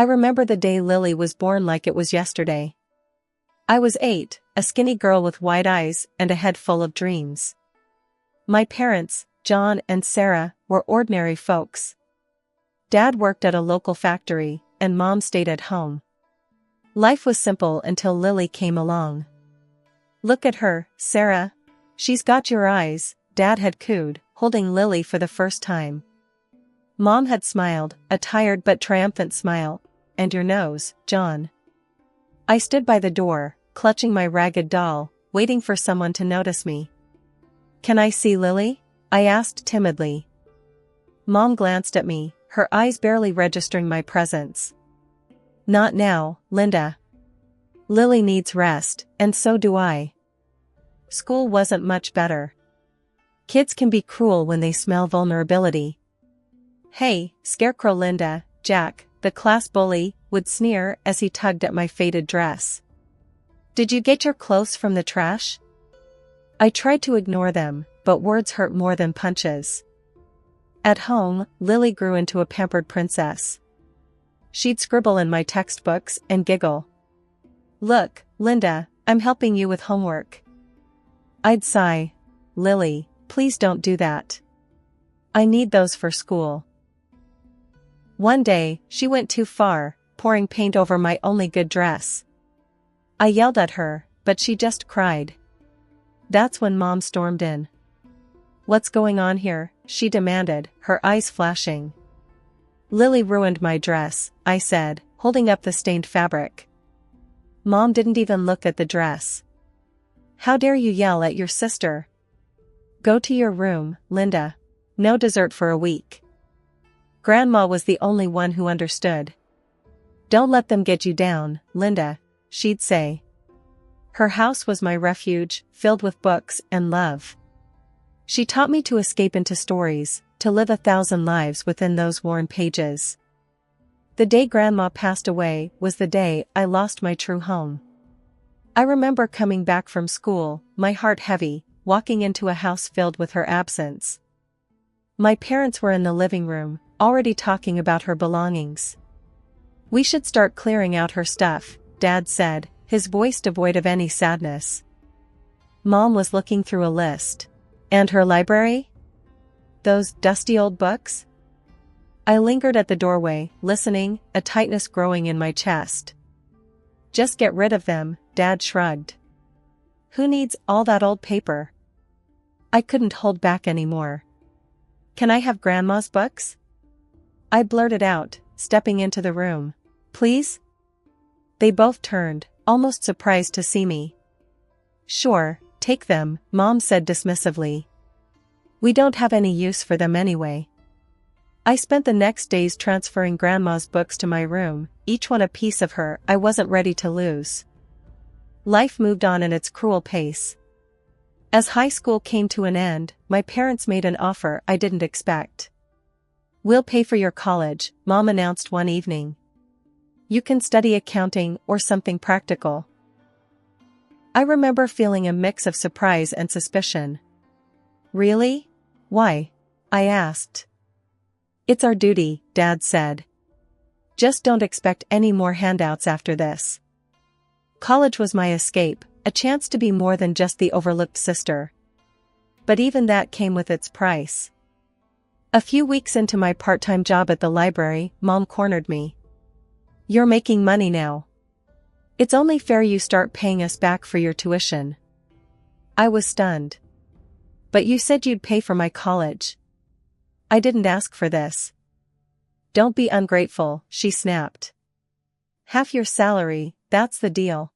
I remember the day Lily was born like it was yesterday. I was 8, a skinny girl with wide eyes and a head full of dreams. My parents, John and Sarah, were ordinary folks. Dad worked at a local factory, and Mom stayed at home. Life was simple until Lily came along. "Look at her, Sarah. She's got your eyes," Dad had cooed, holding Lily for the first time. Mom had smiled, a tired but triumphant smile. "And your nose, John." I stood by the door, clutching my ragged doll, waiting for someone to notice me. "Can I see Lily?" I asked timidly. Mom glanced at me, her eyes barely registering my presence. "Not now, Linda. Lily needs rest, and so do I." School wasn't much better. Kids can be cruel when they smell vulnerability. "Hey, Scarecrow Linda," Jack, the class bully, would sneer as he tugged at my faded dress. "Did you get your clothes from the trash?" I tried to ignore them, but words hurt more than punches. At home, Lily grew into a pampered princess. She'd scribble in my textbooks and giggle. "Look, Linda, I'm helping you with homework." I'd sigh. "Lily, please don't do that. I need those for school." One day, she went too far, pouring paint over my only good dress. I yelled at her, but she just cried. That's when Mom stormed in. "What's going on here?" she demanded, her eyes flashing. "Lily ruined my dress," I said, holding up the stained fabric. Mom didn't even look at the dress. "How dare you yell at your sister? Go to your room, Linda. No dessert for a week." Grandma was the only one who understood. "Don't let them get you down, Linda," she'd say. Her house was my refuge, filled with books and love. She taught me to escape into stories, to live 1,000 lives within those worn pages. The day Grandma passed away was the day I lost my true home. I remember coming back from school, my heart heavy, walking into a house filled with her absence. My parents were in the living room, already talking about her belongings. "We should start clearing out her stuff," Dad said, his voice devoid of any sadness. Mom was looking through a list. "And her library? Those dusty old books?" I lingered at the doorway, listening, a tightness growing in my chest. "Just get rid of them," Dad shrugged. "Who needs all that old paper?" I couldn't hold back anymore. "Can I have Grandma's books?" I blurted out, stepping into the room. "Please?" They both turned, almost surprised to see me. "Sure, take them," Mom said dismissively. "We don't have any use for them anyway." I spent the next days transferring Grandma's books to my room, each one a piece of her I wasn't ready to lose. Life moved on in its cruel pace. As high school came to an end, my parents made an offer I didn't expect. "We'll pay for your college," Mom announced one evening. "You can study accounting or something practical." I remember feeling a mix of surprise and suspicion. "Really? Why?" I asked. "It's our duty," Dad said. "Just don't expect any more handouts after this." College was my escape, a chance to be more than just the overlooked sister. But even that came with its price. A few weeks into my part-time job at the library, Mom cornered me. "You're making money now. It's only fair you start paying us back for your tuition." I was stunned. "But you said you'd pay for my college." "I didn't ask for this." "Don't be ungrateful," she snapped. "Half your salary, that's the deal."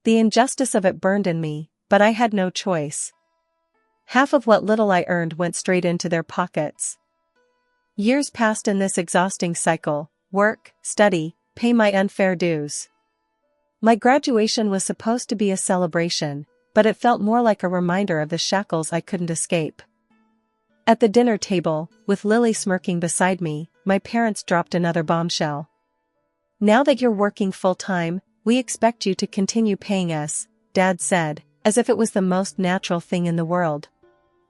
The injustice of it burned in me, but I had no choice. Half of what little I earned went straight into their pockets. Years passed in this exhausting cycle: work, study, pay my unfair dues. My graduation was supposed to be a celebration, but it felt more like a reminder of the shackles I couldn't escape. At the dinner table, with Lily smirking beside me, my parents dropped another bombshell. "Now that you're working full-time, we expect you to continue paying us," Dad said, as if it was the most natural thing in the world.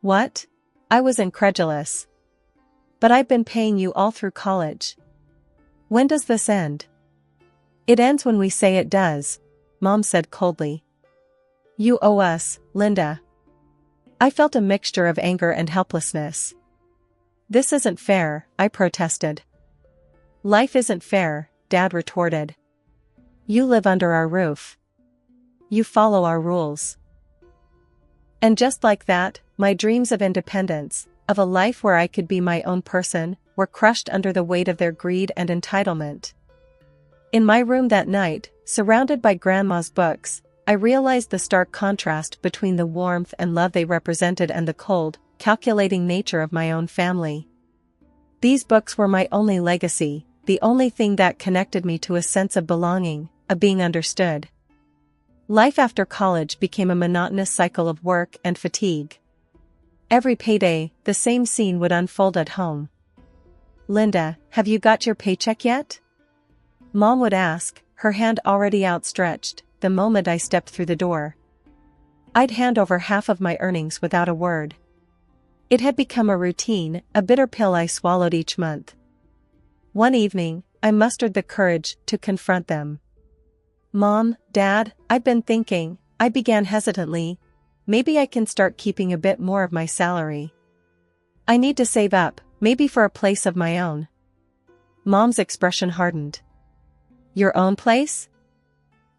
"What?" I was incredulous. "But I've been paying you all through college." When does this end? It ends when we say it does, Mom said coldly. You owe us, Linda. I felt a mixture of anger and helplessness. This isn't fair, I protested. Life isn't fair, Dad retorted. You live under our roof. You follow our rules. And just like that, my dreams of independence, of a life where I could be my own person, were crushed under the weight of their greed and entitlement. In my room that night, surrounded by Grandma's books, I realized the stark contrast between the warmth and love they represented and the cold, calculating nature of my own family. These books were my only legacy, the only thing that connected me to a sense of belonging, of being understood. Life after college became a monotonous cycle of work and fatigue. Every payday, the same scene would unfold at home. Linda, have you got your paycheck yet? Mom would ask, her hand already outstretched, the moment I stepped through the door. I'd hand over half of my earnings without a word. It had become a routine, a bitter pill I swallowed each month. One evening, I mustered the courage to confront them. Mom, Dad, I've been thinking, I began hesitantly. Maybe I can start keeping a bit more of my salary. I need to save up, maybe for a place of my own. Mom's expression hardened. Your own place?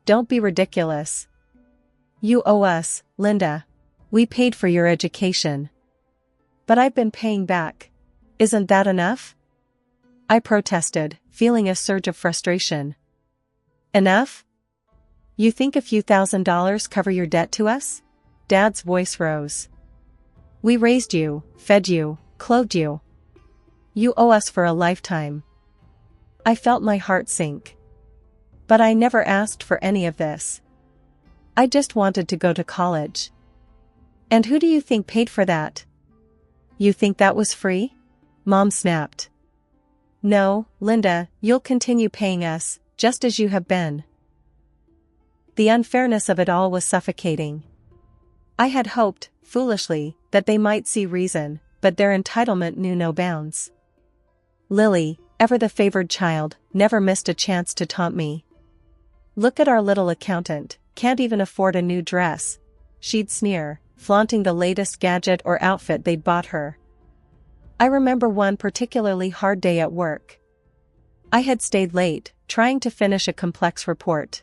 Don't be ridiculous. You owe us, Linda. We paid for your education. But I've been paying back. Isn't that enough? I protested, feeling a surge of frustration. Enough? You think a few $1,000s cover your debt to us? Dad's voice rose. We raised you, fed you, clothed you. You owe us for a lifetime. I felt my heart sink. But I never asked for any of this. I just wanted to go to college. And who do you think paid for that? You think that was free? Mom snapped. No, Linda, you'll continue paying us, just as you have been. The unfairness of it all was suffocating. I had hoped, foolishly, that they might see reason, but their entitlement knew no bounds. Lily, ever the favored child, never missed a chance to taunt me. Look at our little accountant, can't even afford a new dress, she'd sneer, flaunting the latest gadget or outfit they'd bought her. I remember one particularly hard day at work. I had stayed late, trying to finish a complex report.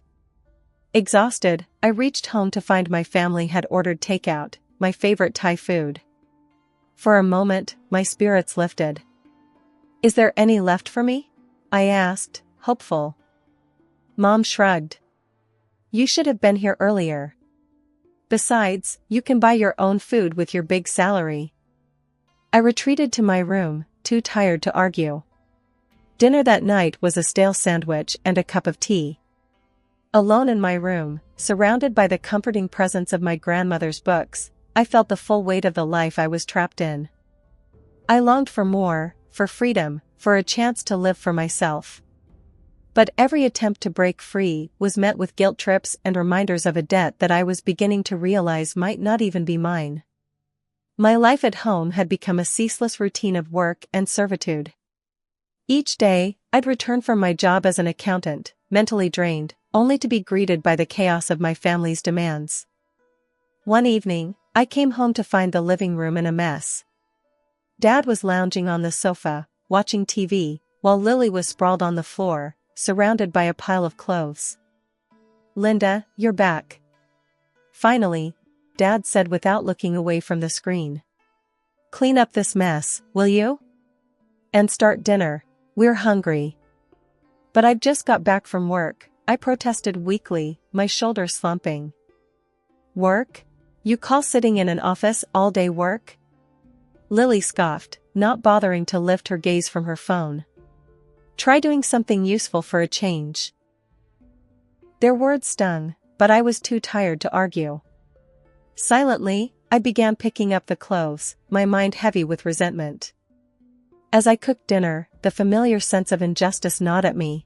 Exhausted, I reached home to find my family had ordered takeout, my favorite Thai food. For a moment, my spirits lifted. Is there any left for me? I asked, hopeful. Mom shrugged. You should have been here earlier. Besides, you can buy your own food with your big salary. I retreated to my room, too tired to argue. Dinner that night was a stale sandwich and a cup of tea. Alone in my room, surrounded by the comforting presence of my grandmother's books, I felt the full weight of the life I was trapped in. I longed for more, for freedom, for a chance to live for myself. But every attempt to break free was met with guilt trips and reminders of a debt that I was beginning to realize might not even be mine. My life at home had become a ceaseless routine of work and servitude. Each day, I'd return from my job as an accountant, mentally drained, only to be greeted by the chaos of my family's demands. One evening, I came home to find the living room in a mess. Dad was lounging on the sofa, watching TV, while Lily was sprawled on the floor, surrounded by a pile of clothes. Linda, you're back. Finally, Dad said without looking away from the screen. Clean up this mess, will you? And start dinner, we're hungry. But I've just got back from work, I protested weakly, my shoulders slumping. Work? You call sitting in an office all day work? Lily scoffed, not bothering to lift her gaze from her phone. Try doing something useful for a change. Their words stung, but I was too tired to argue. Silently, I began picking up the clothes, my mind heavy with resentment. As I cooked dinner, the familiar sense of injustice gnawed at me.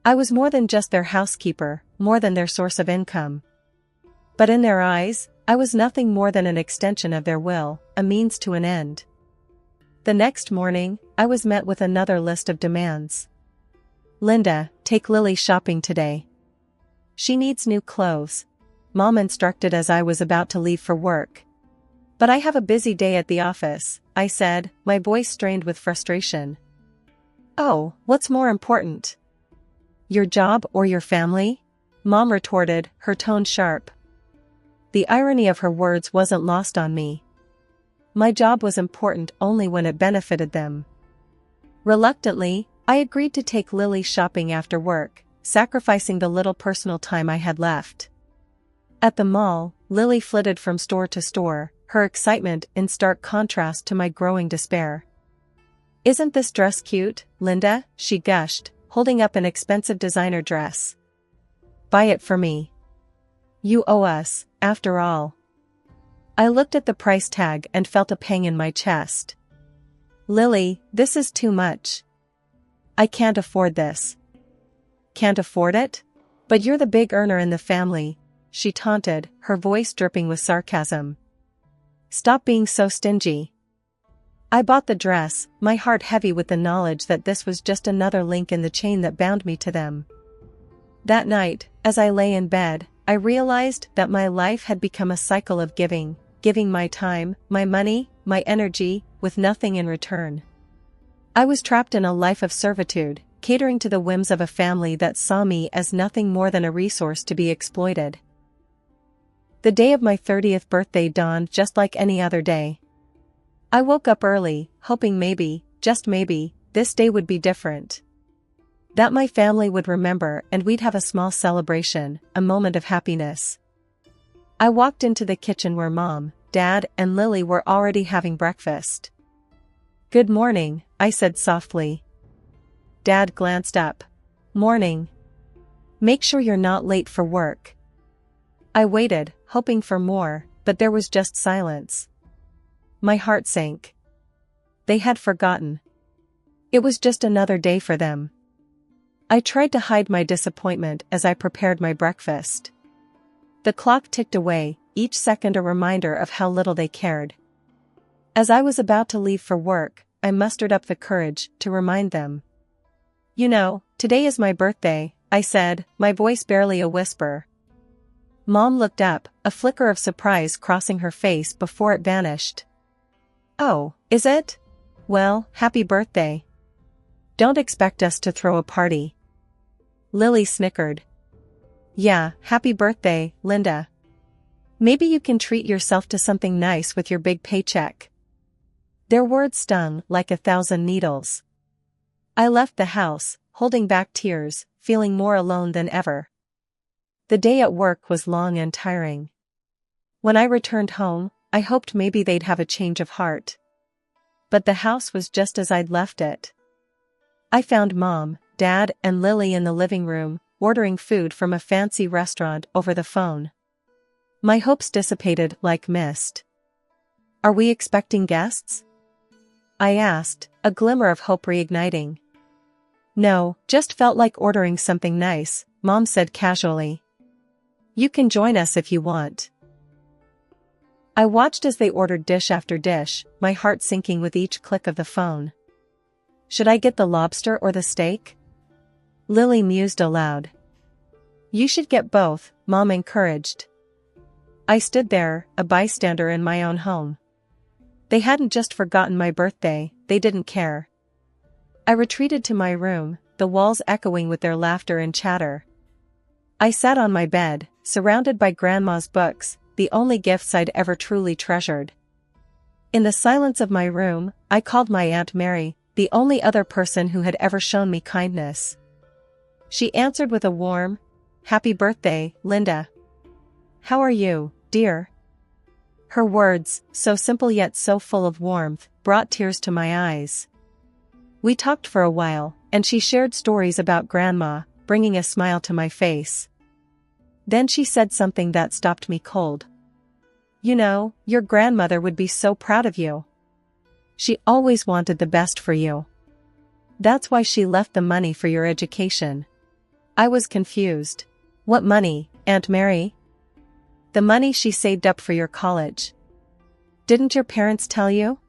I was more than just their housekeeper, more than their source of income. But in their eyes, I was nothing more than an extension of their will, a means to an end. The next morning, I was met with another list of demands. Linda, take Lily shopping today. She needs new clothes, Mom instructed as I was about to leave for work. But I have a busy day at the office, I said, my voice strained with frustration. Oh, what's more important? Your job or your family? Mom retorted, her tone sharp. The irony of her words wasn't lost on me. My job was important only when it benefited them. Reluctantly, I agreed to take Lily shopping after work, sacrificing the little personal time I had left. At the mall, Lily flitted from store to store, her excitement in stark contrast to my growing despair. Isn't this dress cute, Linda? She gushed, holding up an expensive designer dress. Buy it for me. You owe us, after all. I looked at the price tag and felt a pang in my chest. Lily, this is too much. I can't afford this. Can't afford it? But you're the big earner in the family, she taunted, her voice dripping with sarcasm. Stop being so stingy. I bought the dress, my heart heavy with the knowledge that this was just another link in the chain that bound me to them. That night, as I lay in bed, I realized that my life had become a cycle of giving my time, my money, my energy, with nothing in return. I was trapped in a life of servitude, catering to the whims of a family that saw me as nothing more than a resource to be exploited. The day of my 30th birthday dawned just like any other day. I woke up early, hoping maybe, just maybe, this day would be different. That my family would remember and we'd have a small celebration, a moment of happiness. I walked into the kitchen where Mom, Dad, and Lily were already having breakfast. Good morning, I said softly. Dad glanced up. Morning. Make sure you're not late for work. I waited, hoping for more, but there was just silence. My heart sank. They had forgotten. It was just another day for them. I tried to hide my disappointment as I prepared my breakfast. The clock ticked away, each second a reminder of how little they cared. As I was about to leave for work, I mustered up the courage to remind them. You know, today is my birthday, I said, my voice barely a whisper. Mom looked up, a flicker of surprise crossing her face before it vanished. Oh, is it? Well, happy birthday. Don't expect us to throw a party. Lily snickered. Yeah, happy birthday, Linda. Maybe you can treat yourself to something nice with your big paycheck. Their words stung like 1,000 needles. I left the house, holding back tears, feeling more alone than ever. The day at work was long and tiring. When I returned home, I hoped maybe they'd have a change of heart. But the house was just as I'd left it. I found Mom, Dad, and Lily in the living room, ordering food from a fancy restaurant over the phone. My hopes dissipated like mist. Are we expecting guests? I asked, a glimmer of hope reigniting. No, just felt like ordering something nice, Mom said casually. You can join us if you want. I watched as they ordered dish after dish, my heart sinking with each click of the phone. Should I get the lobster or the steak? Lily mused aloud. You should get both, Mom encouraged. I stood there, a bystander in my own home. They hadn't just forgotten my birthday, they didn't care. I retreated to my room, the walls echoing with their laughter and chatter. I sat on my bed, surrounded by Grandma's books, the only gifts I'd ever truly treasured. In the silence of my room, I called my Aunt Mary, the only other person who had ever shown me kindness. She answered with a warm, "Happy birthday, Linda. How are you, dear?" Her words, so simple yet so full of warmth, brought tears to my eyes. We talked for a while, and she shared stories about Grandma, bringing a smile to my face. Then she said something that stopped me cold. You know, your grandmother would be so proud of you. She always wanted the best for you. That's why she left the money for your education. I was confused. What money, Aunt Mary? The money she saved up for your college. Didn't your parents tell you?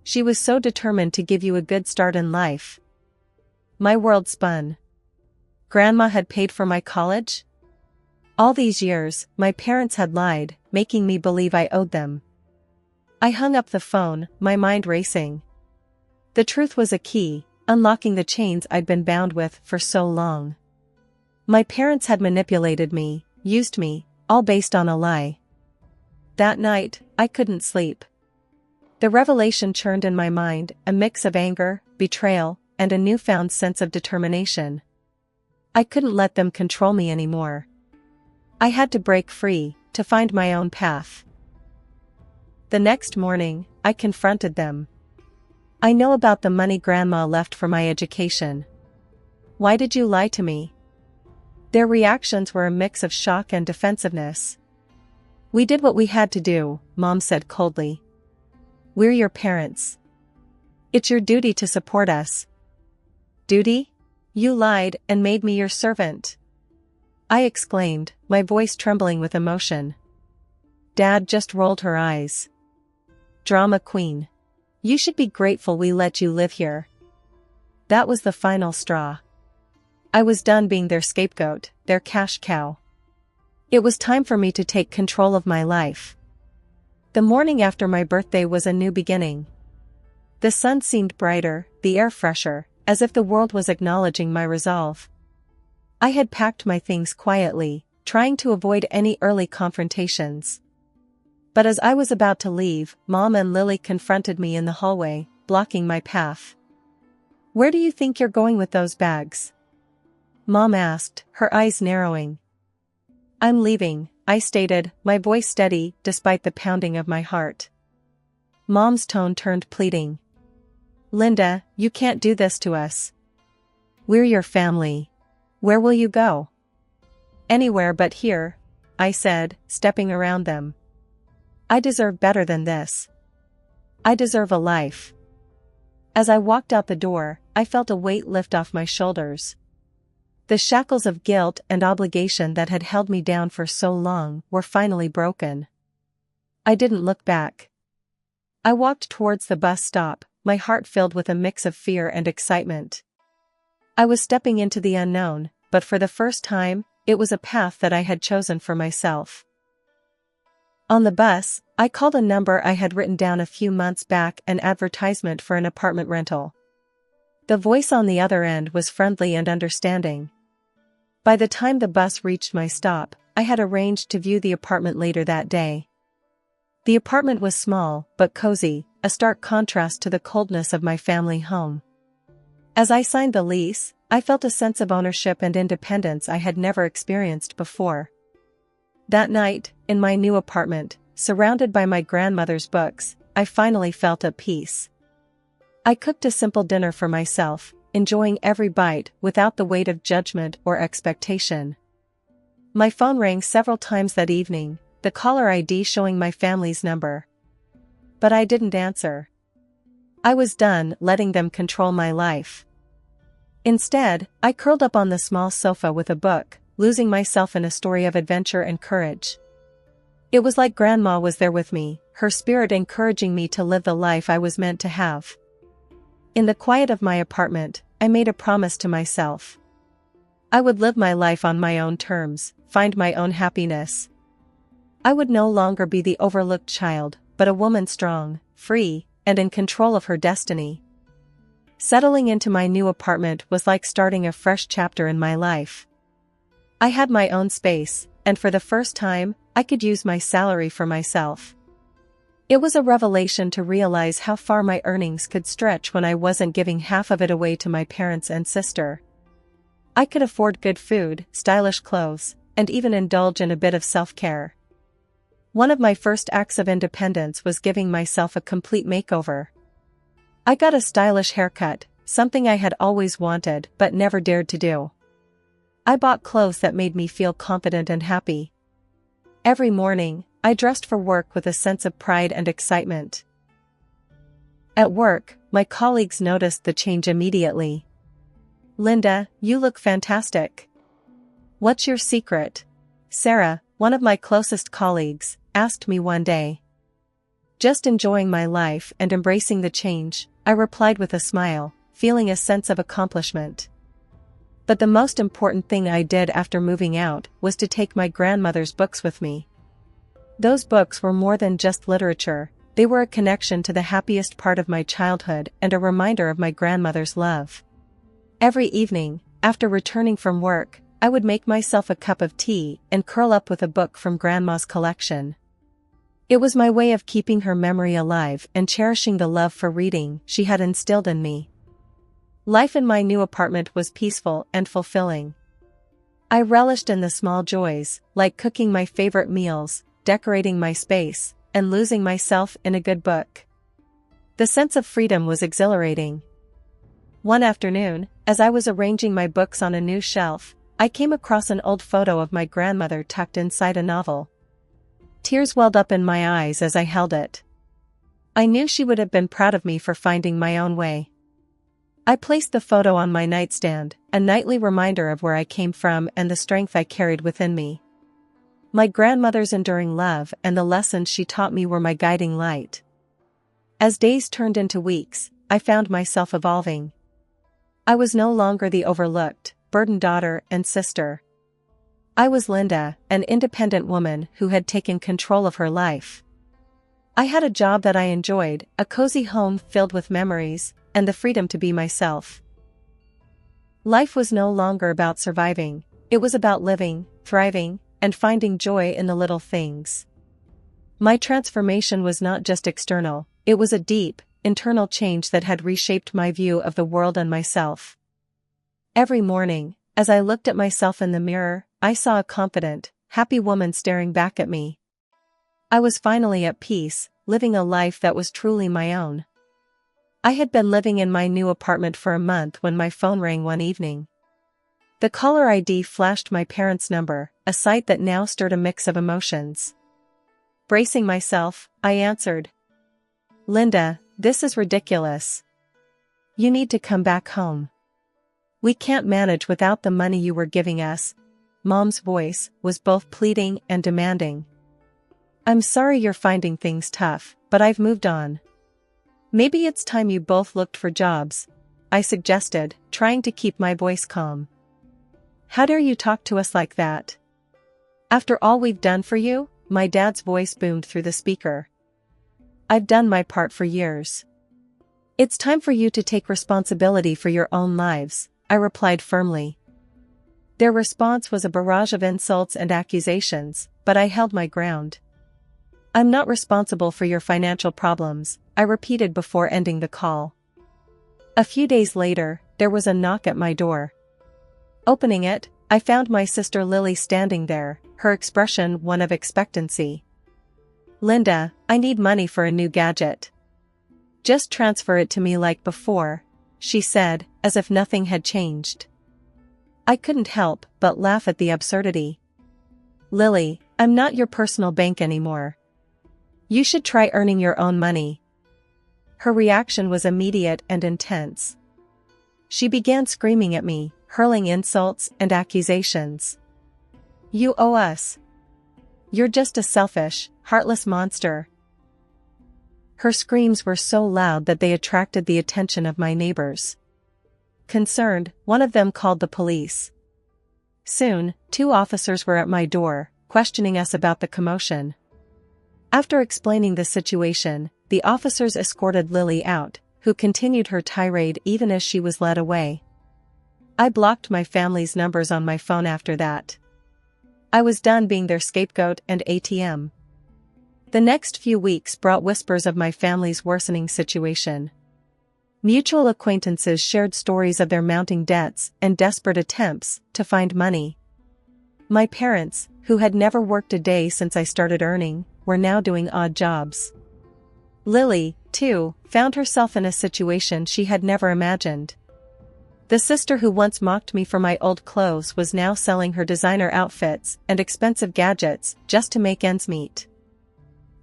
She was so determined to give you a good start in life. My world spun. Grandma had paid for my college? All these years, my parents had lied, making me believe I owed them. I hung up the phone, my mind racing. The truth was a key, unlocking the chains I'd been bound with for so long. My parents had manipulated me, used me, all based on a lie. That night, I couldn't sleep. The revelation churned in my mind, a mix of anger, betrayal, and a newfound sense of determination. I couldn't let them control me anymore. I had to break free, to find my own path. The next morning, I confronted them. I know about the money Grandma left for my education. Why did you lie to me? Their reactions were a mix of shock and defensiveness. We did what we had to do, Mom said coldly. We're your parents. It's your duty to support us. Duty? You lied and made me your servant. I exclaimed, my voice trembling with emotion. Dad just rolled her eyes. Drama queen. You should be grateful we let you live here. That was the final straw. I was done being their scapegoat, their cash cow. It was time for me to take control of my life. The morning after my birthday was a new beginning. The sun seemed brighter, the air fresher, as if the world was acknowledging my resolve. I had packed my things quietly, trying to avoid any early confrontations. But as I was about to leave, Mom and Lily confronted me in the hallway, blocking my path. Where do you think you're going with those bags? Mom asked, her eyes narrowing. I'm leaving, I stated, my voice steady despite the pounding of my heart. Mom's tone turned pleading. Linda, you can't do this to us. We're your family. Where will you go? Anywhere but here, I said, stepping around them. I deserve better than this. I deserve a life. As I walked out the door, I felt a weight lift off my shoulders. The shackles of guilt and obligation that had held me down for so long were finally broken. I didn't look back. I walked towards the bus stop, my heart filled with a mix of fear and excitement. I was stepping into the unknown, but for the first time, it was a path that I had chosen for myself. On the bus, I called a number I had written down a few months back, an advertisement for an apartment rental. The voice on the other end was friendly and understanding. By the time the bus reached my stop, I had arranged to view the apartment later that day. The apartment was small, but cozy, a stark contrast to the coldness of my family home. As I signed the lease, I felt a sense of ownership and independence I had never experienced before. That night, in my new apartment, surrounded by my grandmother's books, I finally felt at peace. I cooked a simple dinner for myself, enjoying every bite without the weight of judgment or expectation. My phone rang several times that evening, the caller ID showing my family's number. But I didn't answer. I was done letting them control my life. Instead, I curled up on the small sofa with a book, losing myself in a story of adventure and courage. It was like Grandma was there with me, her spirit encouraging me to live the life I was meant to have. In the quiet of my apartment, I made a promise to myself. I would live my life on my own terms, find my own happiness. I would no longer be the overlooked child, but a woman strong, free, and in control of her destiny. Settling into my new apartment was like starting a fresh chapter in my life. I had my own space, and for the first time, I could use my salary for myself. It was a revelation to realize how far my earnings could stretch when I wasn't giving half of it away to my parents and sister. I could afford good food, stylish clothes, and even indulge in a bit of self-care. One of my first acts of independence was giving myself a complete makeover. I got a stylish haircut, something I had always wanted but never dared to do. I bought clothes that made me feel confident and happy. Every morning, I dressed for work with a sense of pride and excitement. At work, my colleagues noticed the change immediately. Linda, you look fantastic. What's your secret? Sarah, one of my closest colleagues, asked me one day. Just enjoying my life and embracing the change, I replied with a smile, feeling a sense of accomplishment. But the most important thing I did after moving out was to take my grandmother's books with me. Those books were more than just literature, they were a connection to the happiest part of my childhood and a reminder of my grandmother's love. Every evening, after returning from work, I would make myself a cup of tea and curl up with a book from Grandma's collection. It was my way of keeping her memory alive and cherishing the love for reading she had instilled in me. Life in my new apartment was peaceful and fulfilling. I relished in the small joys, like cooking my favorite meals, decorating my space, and losing myself in a good book. The sense of freedom was exhilarating. One afternoon, as I was arranging my books on a new shelf, I came across an old photo of my grandmother tucked inside a novel. Tears welled up in my eyes as I held it. I knew she would have been proud of me for finding my own way. I placed the photo on my nightstand, a nightly reminder of where I came from and the strength I carried within me. My grandmother's enduring love and the lessons she taught me were my guiding light. As days turned into weeks, I found myself evolving. I was no longer the overlooked, burdened daughter and sister. I was Linda, an independent woman who had taken control of her life. I had a job that I enjoyed, a cozy home filled with memories, and the freedom to be myself. Life was no longer about surviving, it was about living, thriving, and finding joy in the little things. My transformation was not just external, it was a deep, internal change that had reshaped my view of the world and myself. Every morning, as I looked at myself in the mirror, I saw a confident, happy woman staring back at me. I was finally at peace, living a life that was truly my own. I had been living in my new apartment for a month when my phone rang one evening. The caller ID flashed my parents' number, a sight that now stirred a mix of emotions. Bracing myself, I answered. "Linda, this is ridiculous. You need to come back home. We can't manage without the money you were giving us." Mom's voice was both pleading and demanding. "I'm sorry you're finding things tough, but I've moved on. Maybe it's time you both looked for jobs," I suggested, trying to keep my voice calm. "How dare you talk to us like that? After all we've done for you?" My dad's voice boomed through the speaker. "I've done my part for years. It's time for you to take responsibility for your own lives," I replied firmly. Their response was a barrage of insults and accusations, but I held my ground. "I'm not responsible for your financial problems," I repeated before ending the call. A few days later, there was a knock at my door. Opening it, I found my sister Lily standing there, her expression one of expectancy. "Linda, I need money for a new gadget. Just transfer it to me like before," she said, as if nothing had changed. I couldn't help but laugh at the absurdity. "Lily, I'm not your personal bank anymore. You should try earning your own money." Her reaction was immediate and intense. She began screaming at me, hurling insults and accusations. "You owe us. You're just a selfish, heartless monster." Her screams were so loud that they attracted the attention of my neighbors. Concerned, one of them called the police. Soon, 2 officers were at my door, questioning us about the commotion. After explaining the situation, the officers escorted Lily out, who continued her tirade even as she was led away. I blocked my family's numbers on my phone after that. I was done being their scapegoat and ATM. The next few weeks brought whispers of my family's worsening situation. Mutual acquaintances shared stories of their mounting debts and desperate attempts to find money. My parents, who had never worked a day since I started earning, were now doing odd jobs. Lily, too, found herself in a situation she had never imagined. The sister who once mocked me for my old clothes was now selling her designer outfits and expensive gadgets just to make ends meet.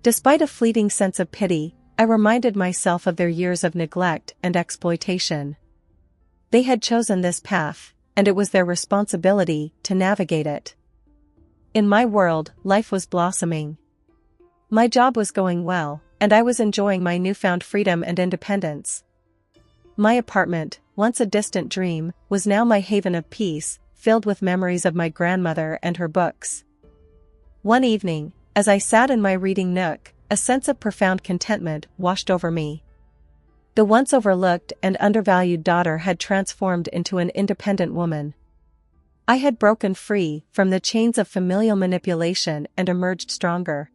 Despite a fleeting sense of pity, I reminded myself of their years of neglect and exploitation. They had chosen this path, and it was their responsibility to navigate it. In my world, life was blossoming. My job was going well, and I was enjoying my newfound freedom and independence. My apartment, once a distant dream, was now my haven of peace, filled with memories of my grandmother and her books. One evening, as I sat in my reading nook, a sense of profound contentment washed over me. The once overlooked and undervalued daughter had transformed into an independent woman. I had broken free from the chains of familial manipulation and emerged stronger.